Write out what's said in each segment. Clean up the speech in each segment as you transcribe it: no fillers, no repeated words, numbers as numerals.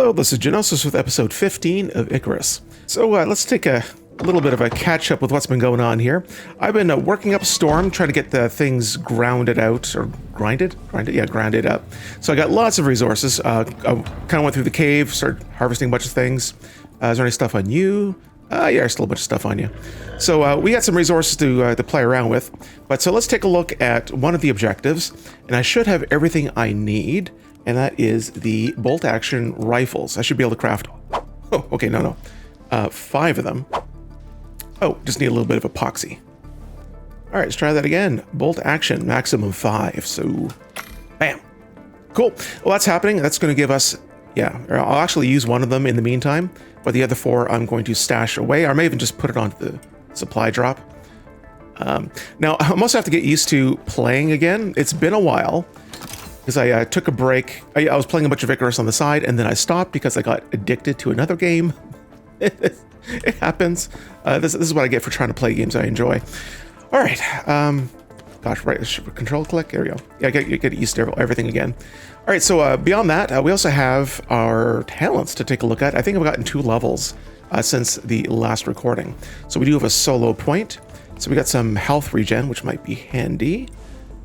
Hello, this is Genosis with episode 15 of Icarus. So let's take a little bit of a catch up with what's been going on here. I've been working up a storm, trying to get the things grounded out, or grounded up. So I got lots of resources. I kind of went through the cave, started harvesting a bunch of things. Is there any stuff on you? Yeah, there's still a bunch of stuff on you. So we got some resources to play around with. But so let's take a look at one of the objectives, and I should have everything I need, and that is the bolt action rifles. I should be able to craft, 5 of them. Oh, just need a little bit of epoxy. All right, let's try that again. Bolt action, maximum 5. So, bam. Cool. Well, that's happening. That's going to give us, I'll actually use one of them in the meantime, but the other 4 I'm going to stash away. Or I may even just put it onto the supply drop. Now, I must have to get used to playing again. It's been a while, because I took a break. I was playing a bunch of Icarus on the side, and then I stopped because I got addicted to another game. It happens. This is what I get for trying to play games I enjoy. All right. Control click. There we go. Yeah, get used to everything again. All right. So beyond that, we also have our talents to take a look at. I think I've gotten 2 levels since the last recording. So we do have a solo point. So we got some health regen, which might be handy.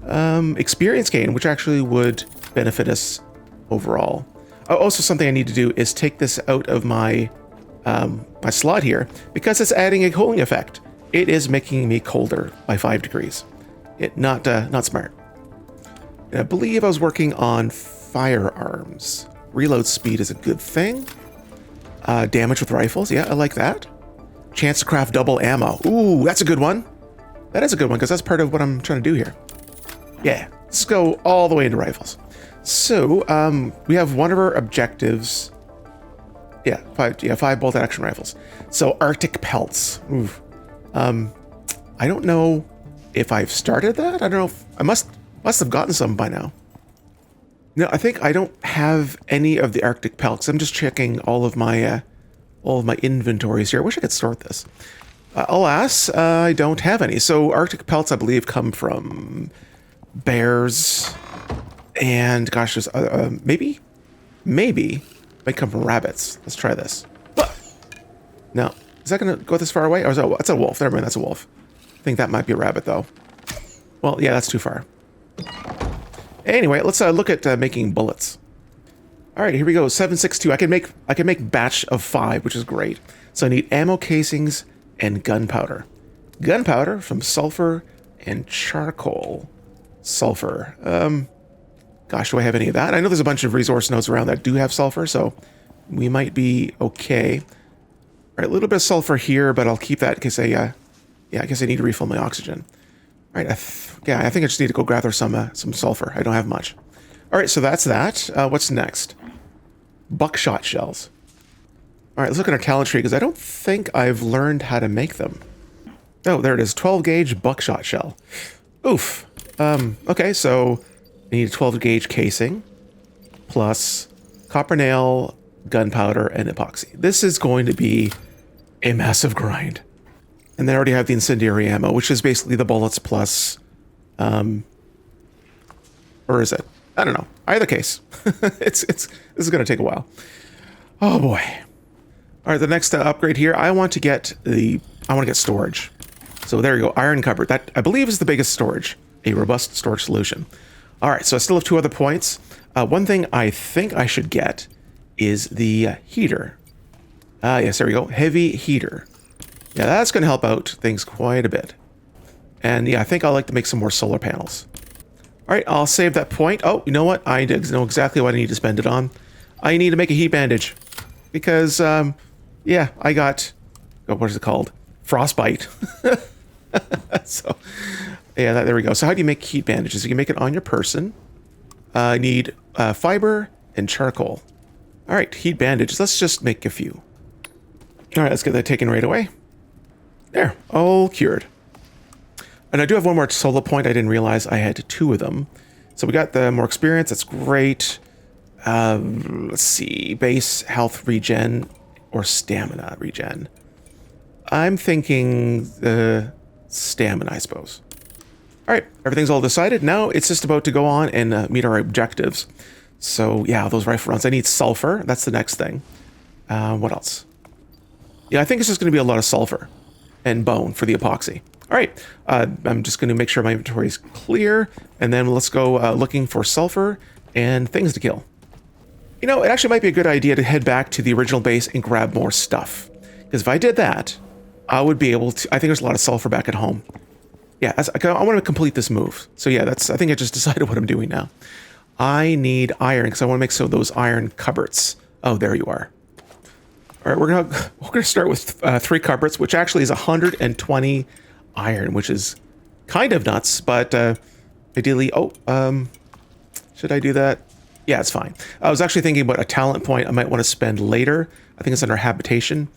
Experience gain, which actually would benefit us overall. Also, something I need to do is take this out of my my slot here, because it's adding a cooling effect. It is making me colder by 5 degrees. Not smart. And I believe I was working on firearms. Reload speed is a good thing. Damage with rifles, yeah, I like that. Chance to craft double ammo. Ooh, that's a good one. That is a good one, because that's part of what I'm trying to do here. Yeah, let's go all the way into rifles. So, we have one of our objectives. Yeah, 5 bolt action rifles. So Arctic pelts. Oof. I don't know if I've started that. I don't know if I must have gotten some by now. No, I think I don't have any of the Arctic pelts. I'm just checking all of my inventories here. I wish I could sort this. Alas, I don't have any. So Arctic pelts, I believe, come from bears, and gosh, there's maybe might come from rabbits. Let's try this. No, is that gonna go this far away? Or is that's a wolf? Never mind, that's a wolf. I think that might be a rabbit though. Well, yeah, that's too far. Anyway, let's look at making bullets. All right, here we go. 762. I can make batch of 5, which is great. So I need ammo casings and gunpowder. Gunpowder from sulfur and charcoal. Sulfur. Gosh, do I have any of that? I know there's a bunch of resource nodes around that do have sulfur, so we might be okay. All right, a little bit of sulfur here, but I'll keep that in case I guess I need to refill my oxygen. All right, I think I just need to go gather some sulfur. I don't have much. All right, so that's that. What's next? Buckshot shells. All right, let's look at our talent tree, because I don't think I've learned how to make them. Oh, there it is. 12 gauge buckshot shell. Oof. Okay, so I need a 12 gauge casing plus copper nail, gunpowder, and epoxy. This is going to be a massive grind. And then I already have the incendiary ammo, which is basically the bullets plus, or is it? I don't know. Either case, this is going to take a while. Oh boy. All right, the next upgrade here, I want to get storage. So there you go, iron cupboard. That I believe is the biggest storage, a robust storage solution. All right, so I still have 2 other points. One thing I think I should get is the heater. Yes, there we go, heavy heater. Yeah, that's going to help out things quite a bit. And yeah, I think I'd like to make some more solar panels. All right, I'll save that point. Oh, you know what? I know exactly what I need to spend it on. I need to make a heat bandage. Because, I got, what is it called? Frostbite. So, yeah, there we go. So how do you make heat bandages? You can make it on your person. I need fiber and charcoal. All right, heat bandages. Let's just make a few. All right, let's get that taken right away. There, all cured. And I do have one more solo point. I didn't realize I had 2 of them. So we got the more experience. That's great. Let's see. Base health regen or stamina regen. I'm thinking the stamina, I suppose. All right, everything's all decided. Now it's just about to go on and meet our objectives. So yeah, those rifle rounds. I need sulfur. That's the next thing. What else? Yeah, I think it's just going to be a lot of sulfur and bone for the epoxy. All right, I'm just going to make sure my inventory is clear, and then let's go looking for sulfur and things to kill. You know, it actually might be a good idea to head back to the original base and grab more stuff. Because if I did that, I would be able to... I think there's a lot of sulfur back at home. Yeah, I want to complete this move. So yeah, I think I just decided what I'm doing now. I need iron, because I want to make so those iron cupboards. Oh, there you are. All right, we're gonna start with 3 cupboards, which actually is 120 iron, which is kind of nuts, but ideally... should I do that? Yeah, it's fine. I was actually thinking about a talent point I might want to spend later. I think it's under habitation.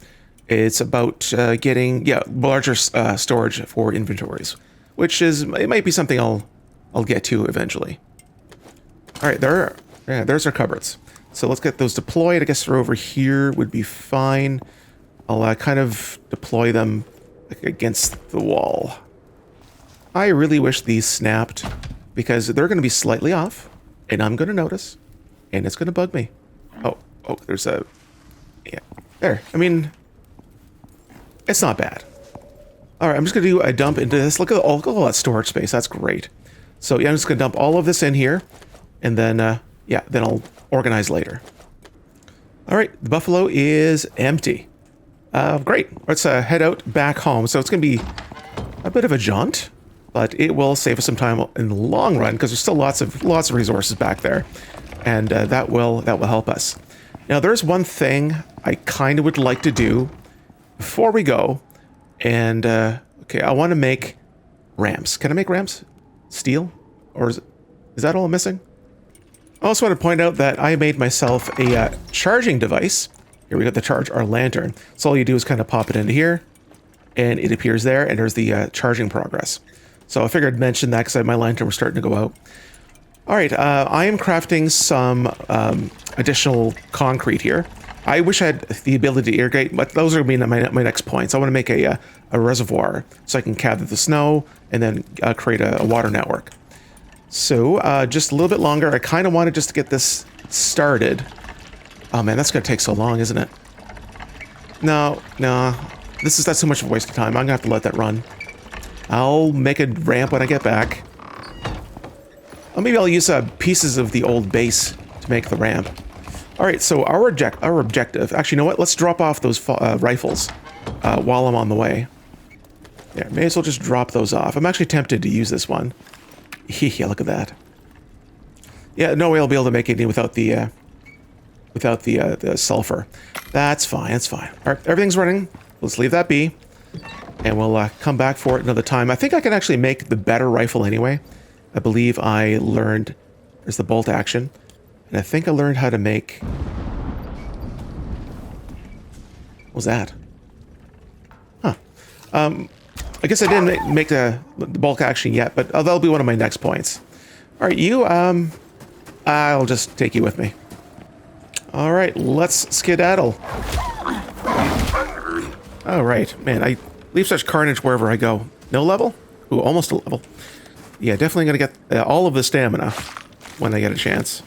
It's about getting larger storage for inventories, which it might be something I'll get to eventually. All right, there's our cupboards. So let's get those deployed. I guess they're over here would be fine. I'll kind of deploy them against the wall. I really wish these snapped because they're going to be slightly off, and I'm going to notice, and it's going to bug me. Oh, there's a... Yeah, there. I mean, it's not bad. All right, I'm just going to do a dump into this. Look at all that storage space. That's great. So yeah, I'm just going to dump all of this in here, and then, then I'll organize later. All right, the buffalo is empty. Great. Let's head out back home. So it's going to be a bit of a jaunt, but it will save us some time in the long run because there's still lots of resources back there, and that will help us. Now, there's one thing I kind of would like to do before we go, and okay, I want to make ramps. Can I make ramps? Steel, or is that all I'm missing? I also want to point out that I made myself a charging device. Here we got to charge our lantern. So all you do is kind of pop it into here, and it appears there, and there's the charging progress. So I figured I'd mention that because my lantern was starting to go out. All right, I am crafting some additional concrete here. I wish I had the ability to irrigate, but those are going to be my next points. I want to make a reservoir so I can gather the snow and then create a water network. So just a little bit longer. I kind of wanted just to get this started. Oh man, that's going to take so long, isn't it? No. That's too much of a waste of time. I'm going to have to let that run. I'll make a ramp when I get back. Or maybe I'll use pieces of the old base to make the ramp. All right, so our objective... Actually, you know what? Let's drop off those rifles while I'm on the way. There, may as well just drop those off. I'm actually tempted to use this one. Yeah, look at that. Yeah, no way I'll be able to make anything without the sulfur. That's fine. All right, everything's running. Let's leave that be, and we'll come back for it another time. I think I can actually make the better rifle anyway. I believe I learned... There's the bolt action, and I think I learned how to make... What was that? Huh. I guess I didn't make the bulk action yet, but that'll be one of my next points. All right, you, I'll just take you with me. All right, let's skedaddle. All right, man, I leave such carnage wherever I go. No level? Ooh, almost a level. Yeah, definitely gonna get all of the stamina when I get a chance.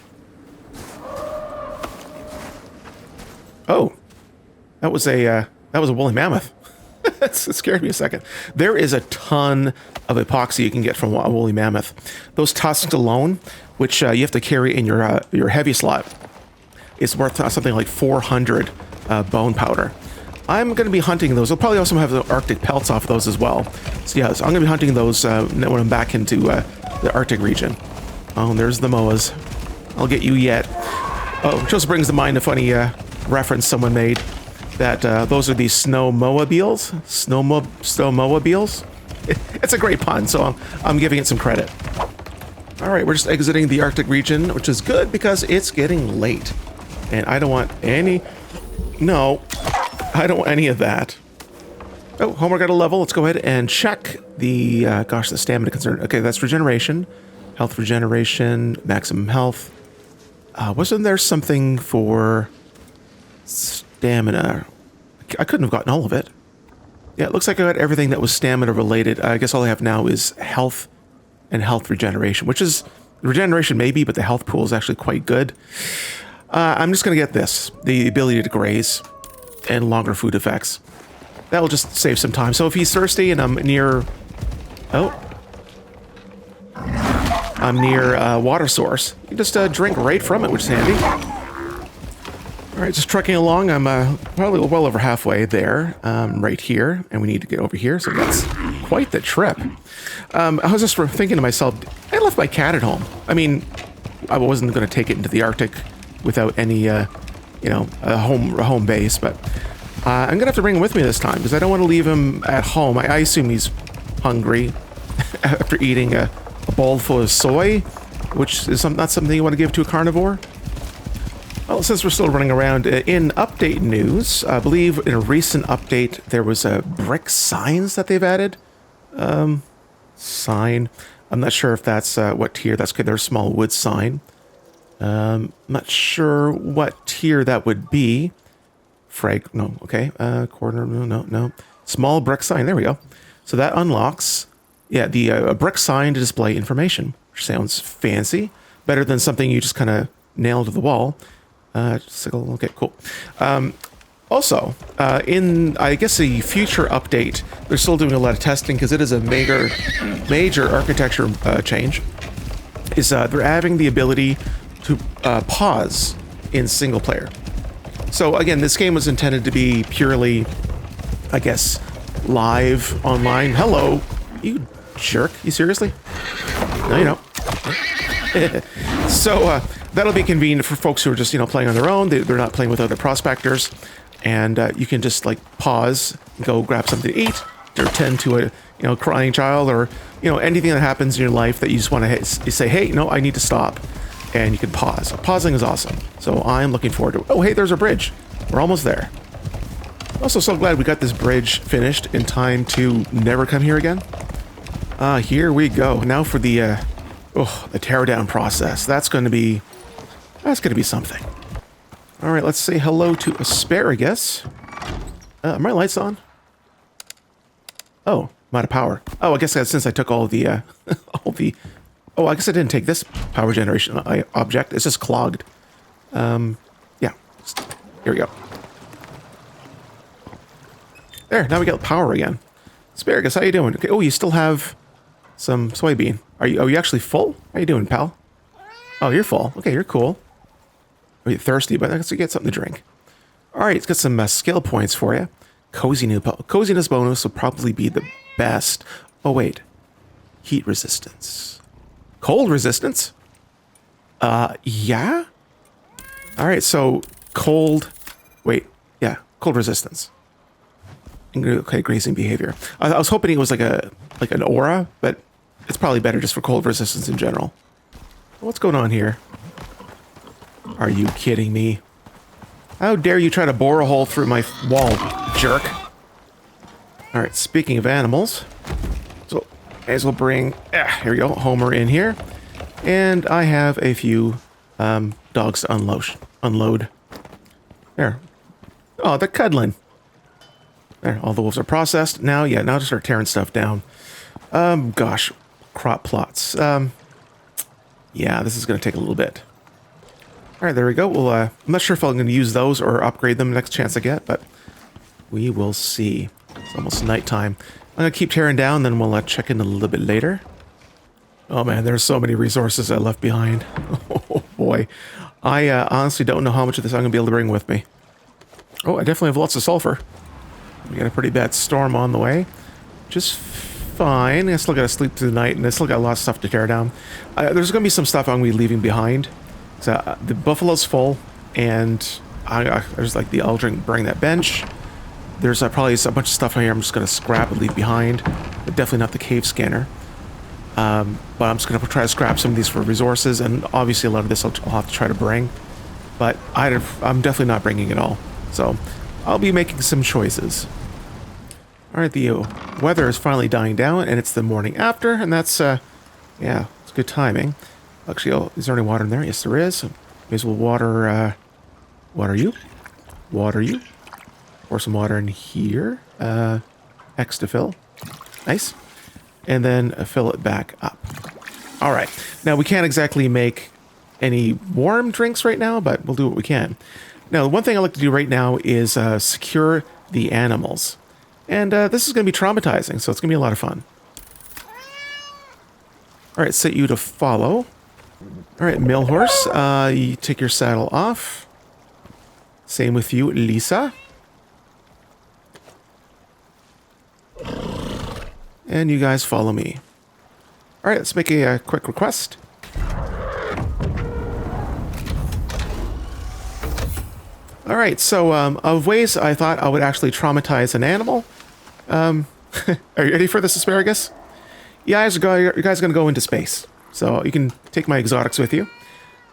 Oh, that was a woolly mammoth. It scared me a second. There is a ton of epoxy you can get from a woolly mammoth. Those tusks alone, which you have to carry in your heavy slot, is worth something like 400 bone powder. I'm going to be hunting those. I'll probably also have the Arctic pelts off those as well. So yeah, I'm going to be hunting those when I'm back into the Arctic region. Oh, and there's the moas. I'll get you yet. Oh, which also brings to mind a funny reference someone made. That those are the snowmobiles. Snowmobiles. It's a great pun, so I'm giving it some credit. All right, we're just exiting the Arctic region, which is good because it's getting late, and I don't want any. No, I don't want any of that. Oh, homework at a level. Let's go ahead and check the the stamina concern. Okay, that's regeneration, health regeneration, maximum health. Wasn't there something for stamina? I couldn't have gotten all of it. Yeah, it looks like I got everything that was stamina related. I guess all I have now is health and health regeneration, which is Regeneration maybe, but the health pool is actually quite good. I'm just going to get this, the ability to graze and longer food effects. That'll just save some time. So if he's thirsty and I'm near... Oh. I'm near a water source. You can just drink right from it, which is handy. All right, just trucking along. I'm probably well over halfway there, right here. And we need to get over here, so that's quite the trip. I was just thinking to myself, I left my cat at home. I mean, I wasn't going to take it into the Arctic without any, you know, a home base, but I'm going to have to bring him with me this time because I don't want to leave him at home. I assume he's hungry after eating a bowl full of soy, which is not something you want to give to a carnivore. Well, since we're still running around, in update news, I believe in a recent update, there was brick signs that they've added. Sign. I'm not sure if that's what tier. That's their small wood sign. Not sure what tier that would be. No, okay. Corner, no. Small brick sign, there we go. So that unlocks, yeah, the brick sign to display information, which sounds fancy. Better than something you just kind of nail to the wall. Okay, cool. Also, in, I guess, a future update, they're still doing a lot of testing because it is a major architecture change. They're adding the ability to pause in single player. So again, this game was intended to be purely, I guess, live online. Hello, you jerk. You seriously? No, you don't. So that'll be convenient for folks who are just, you know, playing on their own. They're not playing with other prospectors. And you can just like pause, go grab something to eat, or tend to a, you know, crying child, or, you know, anything that happens in your life that you just want to say, hey, no, I need to stop. And you can pause. Pausing is awesome. So I'm looking forward to it. Oh, hey, there's a bridge. We're almost there. Also, so glad we got this bridge finished in time to never come here again. Here we go. Now for the teardown process. That's going to be something. All right, let's say hello to Asparagus. Are my lights on? Oh, I'm out of power. Oh, I guess that's since I took all the, Oh, I guess I didn't take this power generation object. It's just clogged. Yeah. Here we go. There, now we got power again. Asparagus, how you doing? Okay. Oh, you still have some soybean. Are you actually full? How you doing, pal? Oh, you're full. Okay, you're cool. Are you thirsty? But I guess you get something to drink. All right, let's get some skill points for you. Coziness bonus will probably be the best. Oh, wait. Heat resistance. Cold resistance? Yeah? All right, so cold... Wait, yeah, cold resistance. Okay, grazing behavior. I was hoping it was like an aura, but it's probably better just for cold resistance in general. What's going on here? Are you kidding me? How dare you try to bore a hole through my wall, jerk? All right, speaking of animals, so may as well bring, here we go, Homer in here. And I have a few dogs to unload. There. Oh, they're cuddling. There, all the wolves are processed. Now to start tearing stuff down. Gosh, crop plots. Yeah, this is going to take a little bit. All right, there we go. Well, I'm not sure if I'm going to use those or upgrade them the next chance I get, but we will see. It's almost nighttime. I'm going to keep tearing down, then we'll check in a little bit later. Oh man, there's so many resources I left behind. Oh boy. I honestly don't know how much of this I'm going to be able to bring with me. Oh, I definitely have lots of sulfur. We got a pretty bad storm on the way. Just fine. I still got to sleep through the night, and I still got a lot of stuff to tear down. There's going to be some stuff I'm going to be leaving behind. So, the buffalo's full, and there's like the bring that bench. There's probably a bunch of stuff here I'm just going to scrap and leave behind, but definitely not the cave scanner. But I'm just going to try to scrap some of these for resources, and obviously a lot of this I'll have to try to bring. But I'm definitely not bringing it all. So I'll be making some choices. All right, the weather is finally dying down, and it's the morning after, and that's, yeah, it's good timing. Actually, is there any water in there? Yes, there is. May as well water you. Water you. Pour some water in here. X to fill. Nice. And then fill it back up. All right. Now, we can't exactly make any warm drinks right now, but we'll do what we can. Now, one thing I like to do right now is secure the animals. And this is going to be traumatizing, so it's going to be a lot of fun. All right, set you to follow. All right, Mill Horse, you take your saddle off. Same with you, Lisa. And you guys follow me. All right, let's make a quick request. All right, so of ways I thought I would actually traumatize an animal. Are you ready for this, Asparagus? You guys are going to go into space. So you can take my exotics with you.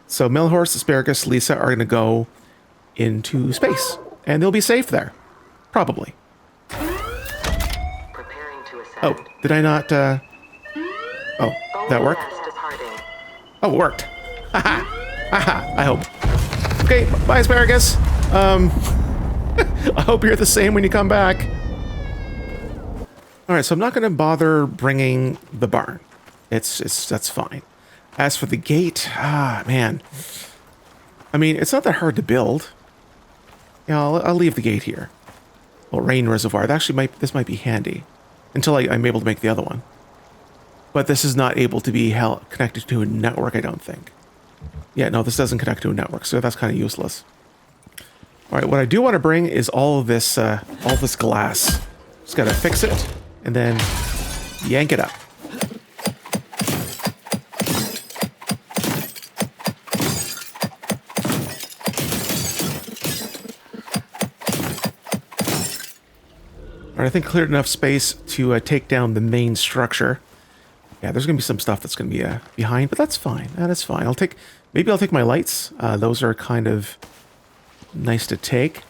So Millhorse, Asparagus, Lisa are going to go into space. And they'll be safe there. Probably. Preparing to ascend. Oh, did I not... Oh, that worked? Oh, it worked. Haha. Haha, I hope. Okay, bye, Asparagus. I hope you're the same when you come back. All right, so I'm not going to bother bringing the barn. That's fine. As for the gate, man. I mean, it's not that hard to build. Yeah, I'll leave the gate here. Well, rain reservoir. This might be handy until I'm able to make the other one. But this is not able to be connected to a network, I don't think. Yeah, no, this doesn't connect to a network, so that's kind of useless. All right, what I do want to bring is all this glass. Just got to fix it and then yank it up. All right, I think cleared enough space to take down the main structure. Yeah, there's going to be some stuff that's going to be behind, but that's fine. That's fine. Maybe I'll take my lights. Those are kind of nice to take.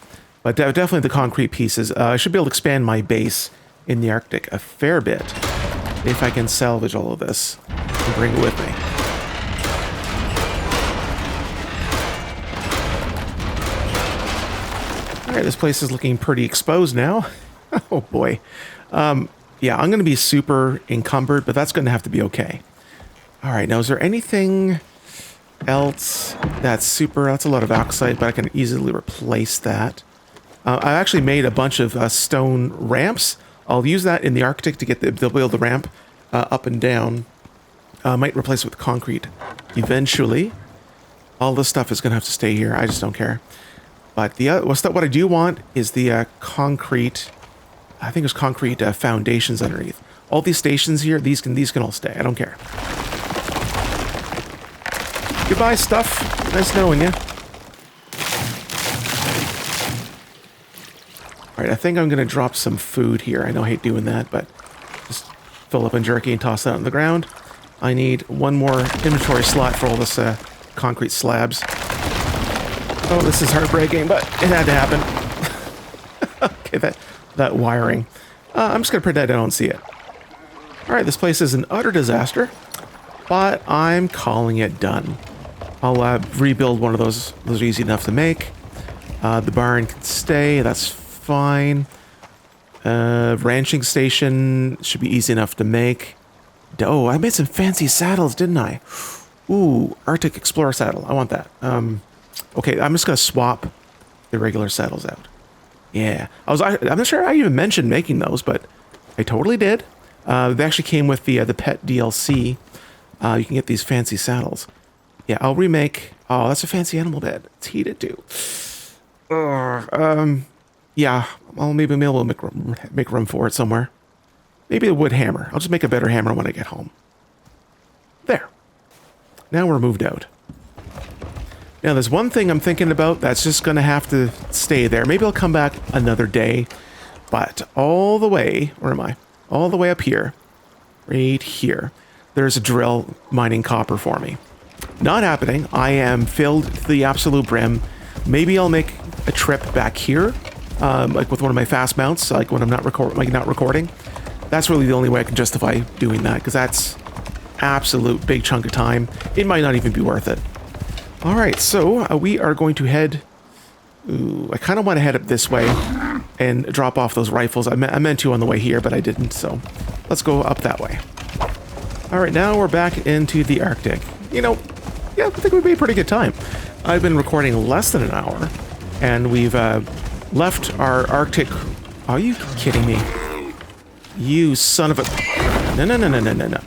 But definitely the concrete pieces. I should be able to expand my base in the Arctic a fair bit if I can salvage all of this and bring it with me. All right, this place is looking pretty exposed now. Oh boy. Yeah, I'm going to be super encumbered, but that's going to have to be okay. All right, now is there anything else that's a lot of oxide, but I can easily replace that. I actually made a bunch of stone ramps. I'll use that in the Arctic to get they'll be able to ramp up and down. I might replace it with concrete eventually. All this stuff is going to have to stay here. I just don't care. But what I do want is the concrete. I think there's concrete foundations underneath. All these stations here, these can all stay. I don't care. Goodbye, stuff. Nice knowing you. All right, I think I'm going to drop some food here. I know I hate doing that, but just fill up in jerky and toss that on the ground. I need one more inventory slot for all this concrete slabs. Oh, this is heartbreaking, but it had to happen. Okay, that wiring. I'm just going to pretend I don't see it. All right, this place is an utter disaster, but I'm calling it done. I'll rebuild one of those. Those are easy enough to make. The barn can stay. That's fine. Ranching station should be easy enough to make. Oh, I made some fancy saddles, didn't I? Ooh, Arctic Explorer saddle. I want that. Okay, I'm just going to swap the regular saddles out. Yeah, I'm not sure I even mentioned making those, but I totally did. They actually came with the pet DLC. You can get these fancy saddles. Yeah, I'll remake. Oh, that's a fancy animal bed. It's heated too. Yeah, I'll maybe be able to make room for it somewhere. Maybe a wood hammer. I'll just make a better hammer when I get home. There. Now we're moved out. Now, there's one thing I'm thinking about that's just going to have to stay there. Maybe I'll come back another day. But all the way... Where am I? All the way up here. Right here. There's a drill mining copper for me. Not happening. I am filled to the absolute brim. Maybe I'll make a trip back here. Like with one of my fast mounts. Like when I'm not recording. That's really the only way I can justify doing that. Because that's absolute big chunk of time. It might not even be worth it. Alright, so we are going to head... Ooh, I kind of want to head up this way and drop off those rifles. I meant to on the way here, but I didn't, so let's go up that way. All right, now we're back into the Arctic. You know, yeah, I think it would be a pretty good time. I've been recording less than an hour, and we've left our Arctic... Are you kidding me? You son of a... No, no, no, no, no, no, no.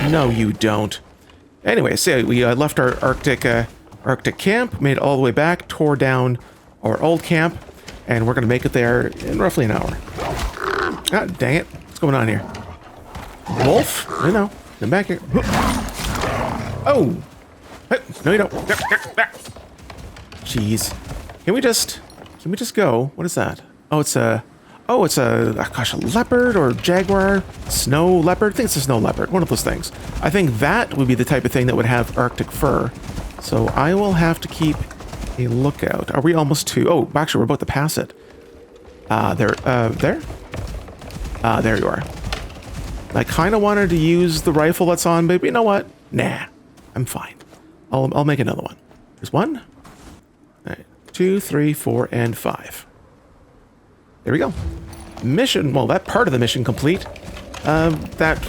No, you don't. Anyway, so we left our Arctic camp, made it all the way back, tore down our old camp, and we're going to make it there in roughly an hour. Ah, dang it. What's going on here? Wolf? No. Come back here. Oh! Hey, no, you don't. Jeez. Can we just go? What is that? Oh, it's a gosh, a leopard or jaguar? Snow leopard? I think it's a snow leopard. One of those things. I think that would be the type of thing that would have Arctic fur. So I will have to keep a lookout. Are we almost to... Oh, actually, we're about to pass it. There? There you are. I kind of wanted to use the rifle that's on, but you know what? Nah, I'm fine. I'll make another one. There's one. All right, 2, 3, 4, and 5. There we go. Mission, well, that part of the mission complete. That,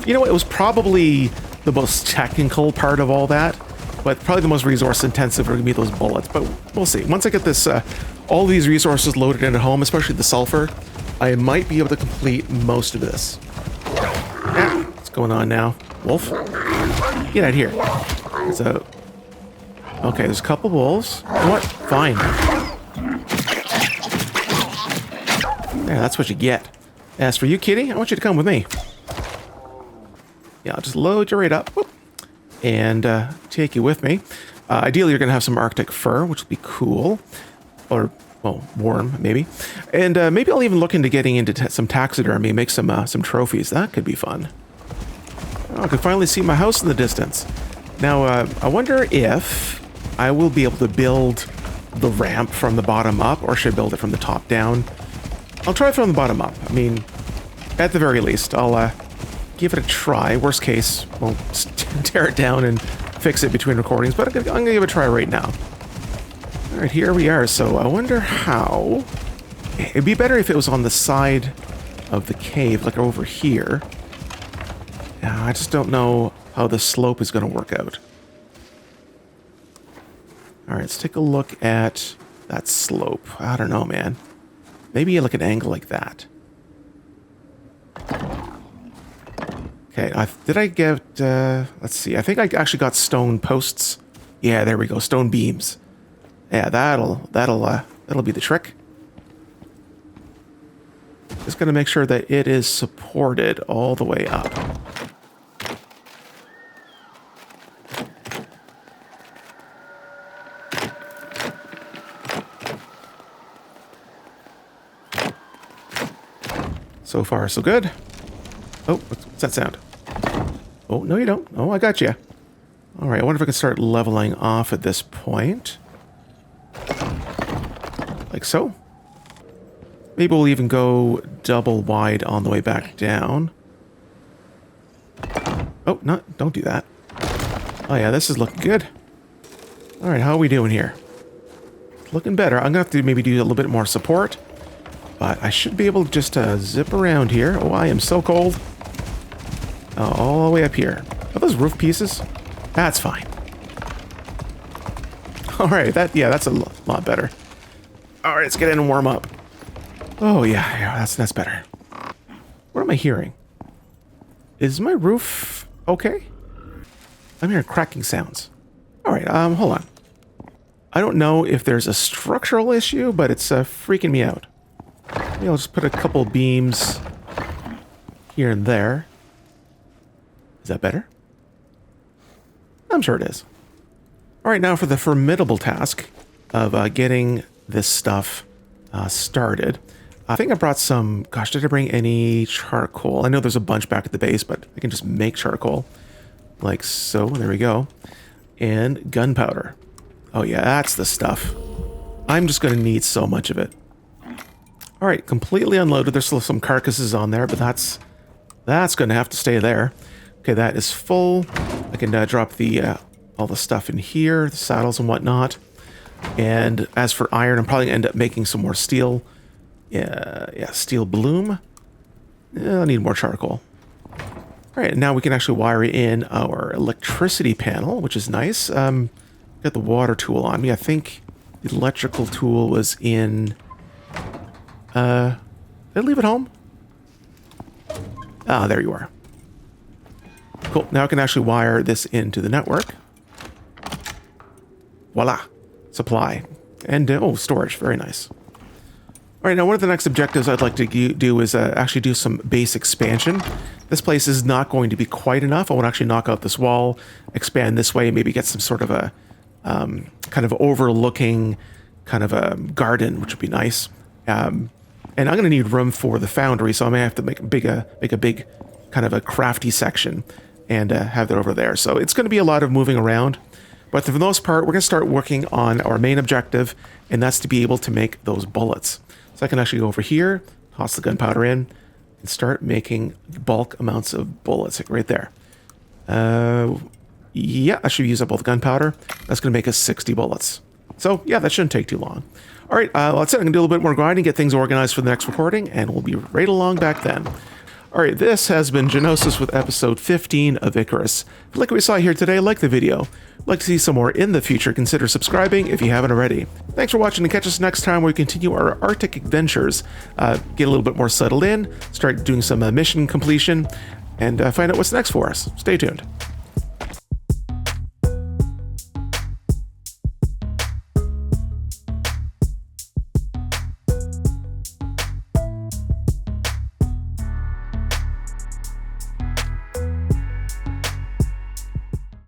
you know, it was probably the most technical part of all that, but probably the most resource intensive are going to be those bullets, but we'll see. Once I get this, all these resources loaded in at home, especially the sulfur, I might be able to complete most of this. Ah, what's going on now? Wolf? Get out of here. Okay, there's a couple wolves. You know what? Fine. Yeah, that's what you get. As for you, kitty, I want you to come with me. Yeah, I'll just load you right up. Whoop, and take you with me. Ideally, you're going to have some Arctic fur, which will be cool. Or, well, warm, maybe. And maybe I'll even look into getting into some taxidermy, make some trophies. That could be fun. Oh, I can finally see my house in the distance. Now, I wonder if I will be able to build the ramp from the bottom up, or should I build it from the top down? I'll try from the bottom up. I mean, at the very least, I'll give it a try. Worst case, we'll tear it down and fix it between recordings, but I'm going to give it a try right now. All right, here we are. So I wonder how... It'd be better if it was on the side of the cave, like over here. I just don't know how the slope is going to work out. All right, let's take a look at that slope. I don't know, man. Maybe like an angle like that. Okay, did I get... let's see. I think I actually got stone posts. Yeah, there we go. Stone beams. Yeah, that'll be the trick. Just gonna make sure that it is supported all the way up. So far, so good. Oh, what's that sound? Oh, no you don't. Oh, I got you. All right, I wonder if I can start leveling off at this point. Like so. Maybe we'll even go double wide on the way back down. Oh, no, don't do that. Oh yeah, this is looking good. All right, how are we doing here? Looking better. I'm gonna have to maybe do a little bit more support. But I should be able to just zip around here. Oh, I am so cold. Oh, all the way up here. Are those roof pieces? That's fine. All right, that's a lot better. All right, let's get in and warm up. Oh yeah, that's better. What am I hearing? Is my roof okay? I'm hearing cracking sounds. All right, hold on. I don't know if there's a structural issue, but it's freaking me out. Maybe I'll just put a couple beams here and there. Is that better? I'm sure it is. All right, now for the formidable task of getting this stuff started. I think I brought some... Gosh, did I bring any charcoal? I know there's a bunch back at the base, but I can just make charcoal. Like so. There we go. And gunpowder. Oh yeah, that's the stuff. I'm just going to need so much of it. All right, completely unloaded. There's still some carcasses on there, but that's going to have to stay there. Okay, that is full. I can drop the all the stuff in here, the saddles and whatnot. And as for iron, I'm probably going to end up making some more steel. Yeah, steel bloom. I need more charcoal. All right, now we can actually wire in our electricity panel, which is nice. Got the water tool on me. I think the electrical tool was in... did I leave it home? Ah, there you are. Cool. Now I can actually wire this into the network. Voila. Supply. And, oh, storage. Very nice. All right, now one of the next objectives I'd like to do is actually do some base expansion. This place is not going to be quite enough. I want to actually knock out this wall, expand this way, maybe get some sort of a kind of overlooking kind of a garden, which would be nice. And I'm going to need room for the foundry, so I may have to make a big kind of a crafty section and have that over there. So it's going to be a lot of moving around. But for the most part, we're going to start working on our main objective, and that's to be able to make those bullets. So I can actually go over here, toss the gunpowder in, and start making bulk amounts of bullets right there. Yeah, I should use up all the gunpowder. That's going to make us 60 bullets. So yeah, that shouldn't take too long. All right, that's it. I'm going to do a little bit more grinding, get things organized for the next recording, and we'll be right along back then. All right, this has been Genosis with episode 15 of Icarus. If you like what we saw here today, like the video. If you'd like to see some more in the future, consider subscribing if you haven't already. Thanks for watching, and catch us next time where we continue our Arctic adventures, get a little bit more settled in, start doing some mission completion, and find out what's next for us. Stay tuned.